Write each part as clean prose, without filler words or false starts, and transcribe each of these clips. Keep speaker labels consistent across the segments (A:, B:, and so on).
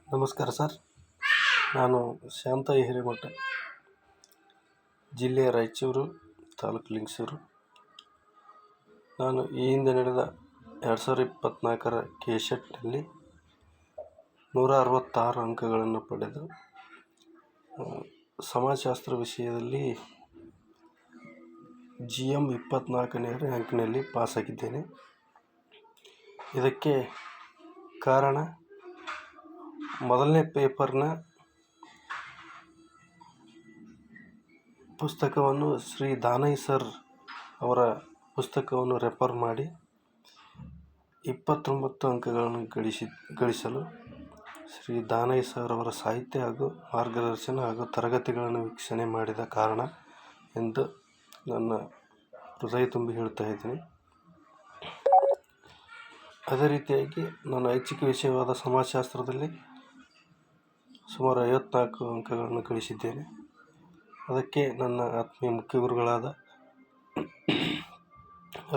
A: ನಮಸ್ಕಾರ ಸರ್. ನಾನು ಶಾಂತ ಹಿರೇಮಠ, ಜಿಲ್ಲೆ ರಾಯಚೂರು, ತಾಲೂಕು ಲಿಂಗಸೂರು. ನಾನು ಈ ಹಿಂದೆ ನಡೆದ 2024ರ ಕೆಸೆಟ್ನಲ್ಲಿ 166 ಅಂಕಗಳನ್ನು ಪಡೆದು ಸಮಾಜಶಾಸ್ತ್ರ ವಿಷಯದಲ್ಲಿ GM 24ನೇ ರ್ಯಾಂಕ್ನಲ್ಲಿ ಪಾಸಾಗಿದ್ದೇನೆ. ಇದಕ್ಕೆ ಕಾರಣ ಮೊದಲನೇ ಪೇಪರ್ನ ಪುಸ್ತಕವನ್ನು ಶ್ರೀ ದಾನಯ್ಯ ಸರ್ ಅವರ ಪುಸ್ತಕವನ್ನು ರೆಫರ್ ಮಾಡಿ 29 ಅಂಕಗಳನ್ನು ಗಳಿಸಲು ಶ್ರೀ ದಾನಯ್ಯ ಸರ್ ಅವರ ಸಾಹಿತ್ಯ ಹಾಗೂ ಮಾರ್ಗದರ್ಶನ ಹಾಗೂ ತರಗತಿಗಳನ್ನು ವೀಕ್ಷಣೆ ಮಾಡಿದ ಕಾರಣ ಎಂದು ನನ್ನ ಹೃದಯ ತುಂಬಿ ಹೇಳ್ತಾ ಇದ್ದೀನಿ. ಅದೇ ರೀತಿಯಾಗಿ ನನ್ನ ಐಚ್ಛಿಕ ವಿಷಯವಾದ ಸಮಾಜಶಾಸ್ತ್ರದಲ್ಲಿ ಸುಮಾರು 54 ಅಂಕಗಳನ್ನು ಗಳಿಸಿದ್ದೇನೆ. ಅದಕ್ಕೆ ನನ್ನ ಆತ್ಮೀಯ ಮುಖ್ಯ ಗುರುಗಳಾದ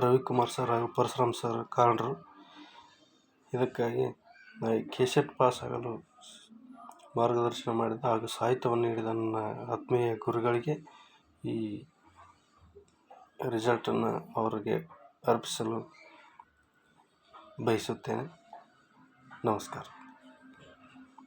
A: ರವಿಕುಮಾರ್ ಸರ್ ಹಾಗೂ ಪರಶುರಾಮ್ ಸರ್ ಕಾರಣರು. ಇದಕ್ಕಾಗಿ ಕೆಸೆಟ್ ಪಾಸ್ ಆಗಲು ಮಾರ್ಗದರ್ಶನ ಮಾಡಿದ ಹಾಗೂ ಸಾಹಿತ್ಯವನ್ನು ನೀಡಿದ ನನ್ನ ಆತ್ಮೀಯ ಗುರುಗಳಿಗೆ ಈ ರಿಸಲ್ಟನ್ನು ಅವರಿಗೆ ಅರ್ಪಿಸಲು ಬಯಸುತ್ತೇನೆ. ನಮಸ್ಕಾರ.